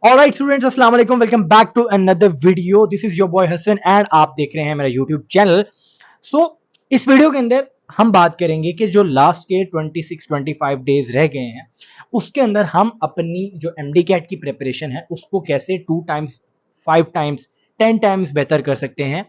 Alright students, अस्सलाम वालेकुम। Welcome back to another video. This is your boy Hasan and आप देख रहे हैं मेरा यूट्यूब चैनल। इस वीडियो के अंदर हम बात करेंगे कि जो लास्ट के 26-25 डेज रह गए हैं उसके अंदर हम अपनी जो एमडी कैट की प्रिपरेशन है उसको कैसे 2 टाइम्स, 5 टाइम्स, 10 टाइम्स बेहतर कर सकते हैं।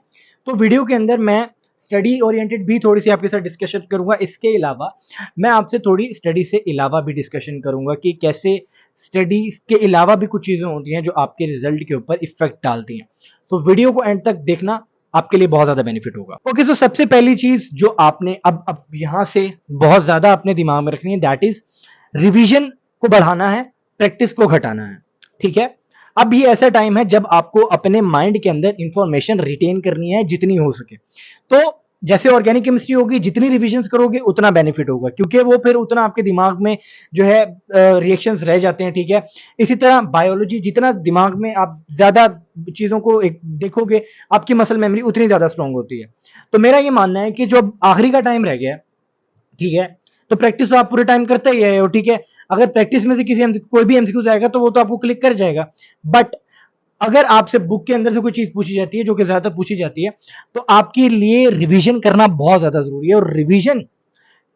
तो वीडियो के अंदर मैं स्टडी ओरिएंटेड भी थोड़ी सी आपके साथ डिस्कशन करूंगा। इसके अलावा मैं आपसे थोड़ी स्टडी से अलावा भी डिस्कशन करूंगा कि कैसे स्टडीज के अलावा भी कुछ चीजें होती हैं जो आपके रिजल्ट के ऊपर इफेक्ट डालती हैं। तो वीडियो को एंड तक देखना, आपके लिए बहुत ज्यादा बेनिफिट होगा। ओके, तो सबसे पहली चीज जो आपने अब यहां से बहुत ज्यादा अपने दिमाग में रखनी है, दैट इज रिवीजन को बढ़ाना है, प्रैक्टिस को घटाना है। ठीक है, अब ये ऐसा टाइम है जब आपको अपने माइंड के अंदर इंफॉर्मेशन रिटेन करनी है जितनी हो सके। तो जैसे ऑर्गेनिक केमिस्ट्री होगी, जितनी रिविजन्स करोगे उतना बेनिफिट होगा, क्योंकि वो फिर उतना आपके दिमाग में जो है रिएक्शंस रह जाते हैं। ठीक है, इसी तरह बायोलॉजी, जितना दिमाग में आप ज्यादा चीजों को एक देखोगे, आपकी मसल मेमोरी उतनी ज्यादा स्ट्रांग होती है। तो मेरा ये मानना है कि जो आखिरी का टाइम रह गया, ठीक है, तो प्रैक्टिस तो आप पूरे टाइम करते ही है। ठीक है, अगर प्रैक्टिस में से कोई भी एमसीक्यू जाएगा तो वो तो आपको क्लिक कर जाएगा। बट अगर आपसे बुक के अंदर से कोई चीज पूछी जाती है, जो कि ज्यादातर पूछी जाती है, तो आपके लिए रिवीजन करना बहुत ज्यादा जरूरी है। और रिवीजन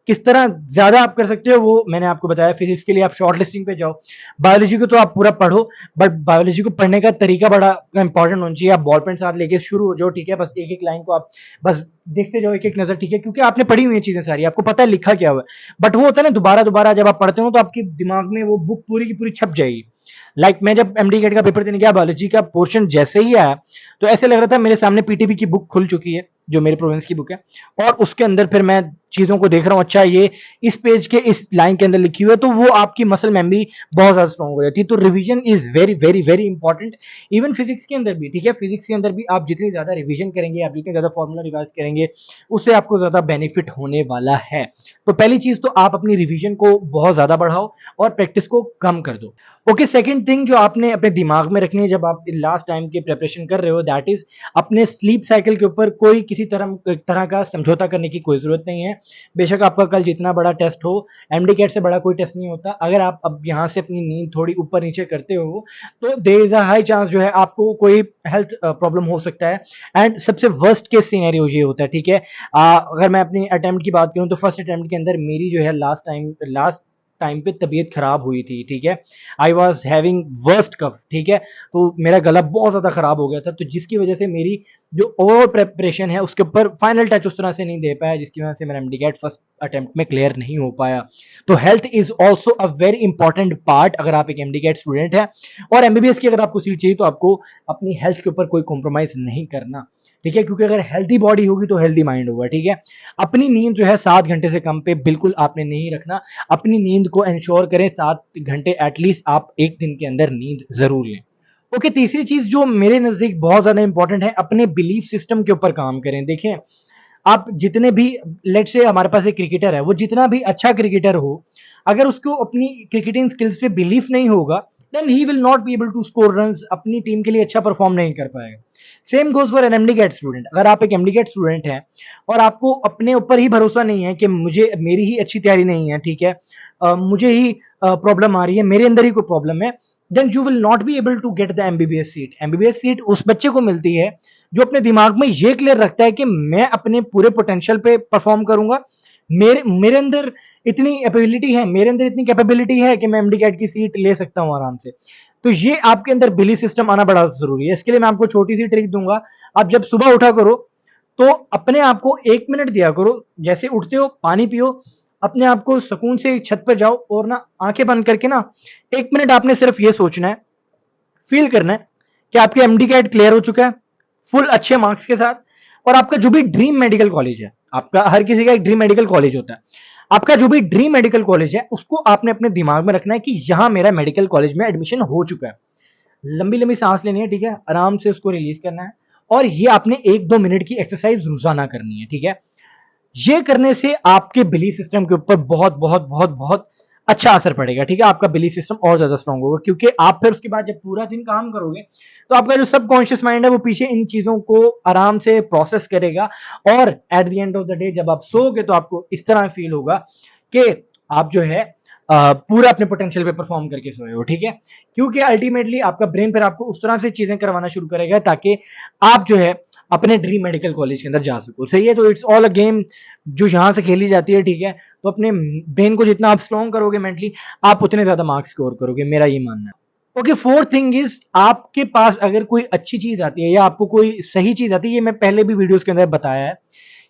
किस तरह ज्यादा आप कर सकते हो वो मैंने आपको बताया। फिजिक्स के लिए आप शॉर्ट लिस्टिंग पे जाओ, बायोलॉजी को तो आप पूरा पढ़ो, बट बायोलॉजी को पढ़ने का तरीका बड़ा इंपॉर्टेंट होना चाहिए। आप बॉल पेन साथ लेके शुरू हो जाओ। ठीक है, बस एक एक लाइन को आप बस देखते जाओ, एक एक नजर। ठीक है, क्योंकि आपने पढ़ी हुई चीजें सारी, आपको पता है लिखा क्या हुआ है। बट वो होता है ना, दोबारा दोबारा जब आप पढ़ते हो तो आपके दिमाग में वो बुक पूरी की पूरी छप जाएगी। मैं जब एमडी गेट का पेपर देने गया, बायोलॉजी का पोर्शन जैसे ही आया तो ऐसे लग रहा था मेरे सामने पीटीबी की बुक खुल चुकी है, जो मेरे प्रोविंस की बुक है, और उसके अंदर फिर मैं चीजों को देख रहा हूँ। अच्छा, ये इस पेज के इस लाइन के अंदर लिखी हुई है, तो वो आपकी मसल मेमोरी बहुत ज्यादा स्ट्रांग हो जाती है। तो revision is very very very important. Even physics के अंदर भी, ठीक है, फिजिक्स के अंदर भी आप जितनी ज्यादा रिवीजन करेंगे, आप जितनी ज्यादा फॉर्मूला रिवाइज करेंगे, उससे आपको ज्यादा बेनिफिट होने वाला है। तो पहली चीज तो आप अपनी रिवीजन को बहुत ज्यादा बढ़ाओ और प्रैक्टिस को कम कर दो। ओके, सेकंड थिंग जो आपने अपने दिमाग में रखनी है जब आप लास्ट टाइम की प्रिपरेशन कर रहे हो, दैट इज अपने स्लीप साइकिल के ऊपर कोई किसी तरह का समझौता करने की कोई जरूरत नहीं है। बेशक आपका कल जितना बड़ा टेस्ट हो, एमडी कैट से बड़ा कोई टेस्ट नहीं होता। अगर आप अब यहाँ से अपनी नींद थोड़ी ऊपर नीचे करते हो तो there is a high chance जो है आपको कोई हेल्थ प्रॉब्लम हो सकता है। एंड सबसे वर्स्ट केस सिनेरियो ये होता है। ठीक है, अगर मैं अपनी अटेम्प्ट की बात करूं तो फर्स्ट अटेम्प्ट के अंदर मेरी जो है लास्ट टाइम पे तबीयत खराब हुई थी। ठीक है, आई वॉज हैविंग वर्स्ट कफ। ठीक है, तो मेरा गला बहुत ज्यादा खराब हो गया था, तो जिसकी वजह से मेरी जो ओवर प्रेपरेशन है उसके ऊपर फाइनल टच उस तरह से नहीं दे पाया, जिसकी वजह से मेरा एमडीकैट फर्स्ट अटेम्प्ट में क्लियर नहीं हो पाया। तो health is also a very important part अगर आप एक एमडीकैट स्टूडेंट है। और एमबीबीएस की अगर आपको सीट चाहिए तो आपको अपनी हेल्थ के ऊपर कोई कॉम्प्रोमाइज नहीं करना। ठीक है, क्योंकि अगर हेल्दी बॉडी होगी तो हेल्दी माइंड होगा। ठीक है, अपनी नींद जो है 7 घंटे से कम पे बिल्कुल आपने नहीं रखना। अपनी नींद को इंश्योर करें 7 घंटे एटलीस्ट आप एक दिन के अंदर नींद जरूर लें। ओके, तीसरी चीज जो मेरे नजदीक बहुत ज्यादा इंपॉर्टेंट है, अपने बिलीफ सिस्टम के ऊपर काम करें। देखें, आप जितने भी, लेट से हमारे पास एक क्रिकेटर है, वो जितना भी अच्छा क्रिकेटर हो, अगर उसको अपनी क्रिकेटिंग स्किल्स पे बिलीफ नहीं होगा, then he will not be able to score runs, अपनी टीम के लिए अच्छा परफॉर्म नहीं कर पाएगा। Same goes for an MDCAT student. अगर आप एक एमडीकैट स्टूडेंट हैं और आपको अपने ऊपर ही भरोसा नहीं है कि मुझे मेरी ही अच्छी तैयारी नहीं है, ठीक है, मुझे ही प्रॉब्लम आ रही है, मेरे अंदर ही कोई प्रॉब्लम है, then you will not be able to get the MBBS seat. MBBS seat उस बच्चे को मिलती है जो अपने दिमाग में ये क्लियर रखता है कि मैं अपने पूरे पोटेंशियल पे परफॉर्म करूंगा, मेरे मेरे अंदर इतनी एबिलिटी है, मेरे अंदर इतनी कैपेबिलिटी है कि मैं एमडीकैट की सीट ले सकता हूं आराम से। तो ये आपके अंदर बिलीफ सिस्टम आना बड़ा जरूरी है। इसके लिए मैं आपको छोटी सी ट्रिक दूंगा। आप जब सुबह उठा करो तो अपने आप को 1 मिनट दिया करो। जैसे उठते हो पानी पियो, अपने आप को सुकून से छत पर जाओ और ना आंखें बंद करके ना 1 मिनट आपने सिर्फ ये सोचना है, फील करना है कि आपके एमडी कैट क्लियर हो चुका है फुल अच्छे मार्क्स के साथ, और आपका जो भी ड्रीम मेडिकल कॉलेज है, आपका हर किसी का एक ड्रीम मेडिकल कॉलेज होता है, आपका जो भी ड्रीम मेडिकल कॉलेज है उसको आपने अपने दिमाग में रखना है कि यहां मेरा मेडिकल कॉलेज में एडमिशन हो चुका है। लंबी लंबी सांस लेनी है, ठीक है, आराम से उसको रिलीज करना है, और ये आपने 1-2 मिनट की एक्सरसाइज रोजाना करनी है। ठीक है, ये करने से आपके बिलीफ सिस्टम के ऊपर बहुत बहुत बहुत बहुत अच्छा असर पड़ेगा। ठीक है, आपका बिलीफ सिस्टम और ज्यादा स्ट्रांग होगा, क्योंकि आप फिर उसके बाद जब पूरा दिन काम करोगे तो आपका जो सबकॉन्शियस माइंड है वो पीछे इन चीजों को आराम से प्रोसेस करेगा, और at the end of the day जब आप सोओगे तो आपको इस तरह फील होगा कि आप जो है पूरा अपने पोटेंशियल पे परफॉर्म करके सोए हो, ठीक है। क्योंकि अल्टीमेटली आपका ब्रेन फिर आपको उस तरह से चीजें करवाना शुरू करेगा ताकि आप जो है अपने ड्रीम मेडिकल कॉलेज के अंदर जा सको, सही है। तो इट्स ऑल अ गेम जो यहाँ से खेली जाती है, ठीक है। तो अपने ब्रेन को जितना आप स्ट्रॉन्ग करोगे मेंटली, आप उतने ज्यादा मार्क्स स्कोर करोगे, मेरा ये मानना है। ओके, फोर्थ थिंग इज, आपके पास अगर कोई अच्छी चीज आती है या आपको कोई सही चीज आती है, ये मैं पहले भी वीडियोस के अंदर बताया है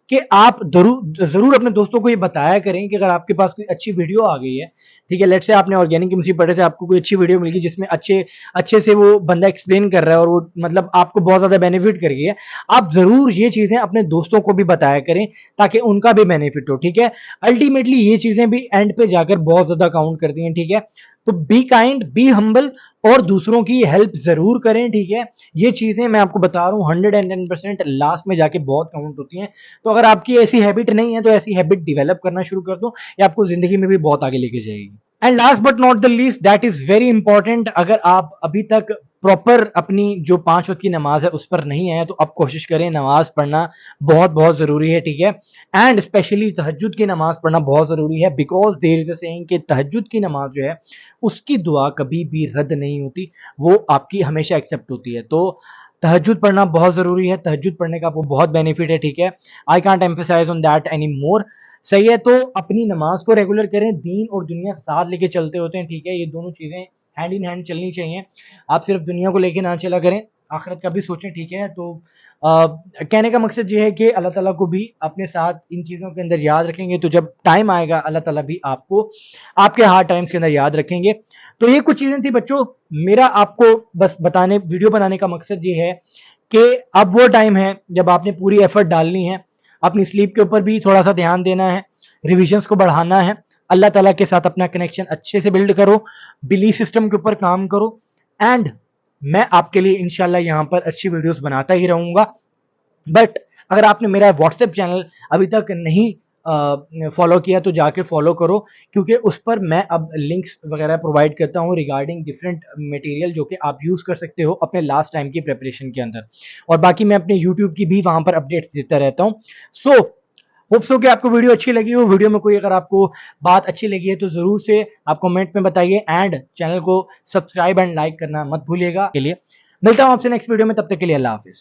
कि आप जरूर जरूर अपने दोस्तों को ये बताया करें कि अगर आपके पास कोई अच्छी वीडियो आ गई है, ठीक है, लेट्स से आपने ऑर्गेनिक केमिस्ट्री पढ़े थे, आपको कोई अच्छी वीडियो मिल गई जिसमें अच्छे अच्छे से वो बंदा एक्सप्लेन कर रहा है और वो मतलब आपको बहुत ज्यादा बेनिफिट कर गई है, आप जरूर ये चीजें अपने दोस्तों को भी बताया करें ताकि उनका भी बेनिफिट हो, ठीक है। अल्टीमेटली ये चीजें भी एंड पे जाकर बहुत ज्यादा काउंट करती हैं, ठीक है। तो बी काइंड, बी हम्बल और दूसरों की हेल्प जरूर करें, ठीक है। ये चीजें मैं आपको बता रहा हूँ 110% लास्ट में जाके बहुत काउंट होती हैं। तो अगर आपकी ऐसी हैबिट नहीं है तो ऐसी हैबिट डेवलप करना शुरू कर दो, ये आपको जिंदगी में भी बहुत आगे लेके जाएगी। And last but not the least, that is very important, अगर आप अभी तक प्रॉपर अपनी जो 5 वक्त की नमाज है उस पर नहीं आए तो अब कोशिश करें, नमाज पढ़ना बहुत बहुत जरूरी है, ठीक है। एंड स्पेशली तहज्जुद की नमाज पढ़ना बहुत जरूरी है, because there is a saying कि तहज्जुद की नमाज जो है उसकी दुआ कभी भी रद्द नहीं होती, वो आपकी हमेशा एक्सेप्ट होती है। तो तहज्जुद पढ़ना बहुत जरूरी है, तहज्जुद पढ़ने का आपको बहुत बेनिफिट है, ठीक है। I can't emphasize on that any more, सही है। तो अपनी नमाज को रेगुलर करें, दीन और दुनिया साथ लेके चलते होते हैं, ठीक है। ये दोनों चीजें हैंड इन हैंड चलनी चाहिए, आप सिर्फ दुनिया को लेके ना चला करें, आखिरत का भी सोचें, ठीक है। तो कहने का मकसद ये है कि अल्लाह ताला को भी अपने साथ इन चीज़ों के अंदर याद रखेंगे तो जब टाइम आएगा अल्लाह ताला भी आपको आपके हार्ड टाइम्स के अंदर याद रखेंगे। तो ये कुछ चीज़ें थी बच्चों, मेरा आपको बस बताने, वीडियो बनाने का मकसद ये है कि अब वो टाइम है जब आपने पूरी एफर्ट डालनी है, अपनी स्लीप के ऊपर भी थोड़ा सा ध्यान देना है, रिविजन्स को बढ़ाना है, अल्लाह ताला के साथ अपना कनेक्शन अच्छे से बिल्ड करो, बिलीफ सिस्टम के ऊपर काम करो। एंड मैं आपके लिए इंशाल्लाह यहाँ पर अच्छी वीडियोस बनाता ही रहूंगा। बट अगर आपने मेरा व्हाट्सएप चैनल अभी तक नहीं फॉलो किया तो जाके फॉलो करो, क्योंकि उस पर मैं अब लिंक्स वगैरह प्रोवाइड करता हूँ रिगार्डिंग डिफरेंट मटेरियल जो कि आप यूज़ कर सकते हो अपने लास्ट टाइम की प्रिपरेशन के अंदर। और बाकी मैं अपने यूट्यूब की भी वहां पर अपडेट्स देता रहता हूँ। सो होप सो कि आपको वीडियो अच्छी लगी हो, वीडियो में कोई अगर आपको बात अच्छी लगी है तो जरूर से आप कमेंट में बताइए एंड चैनल को सब्सक्राइब एंड लाइक करना मत भूलिएगा। के लिए मिलता हूं आपसे नेक्स्ट वीडियो में, तब तक के लिए अल्लाह हाफिज।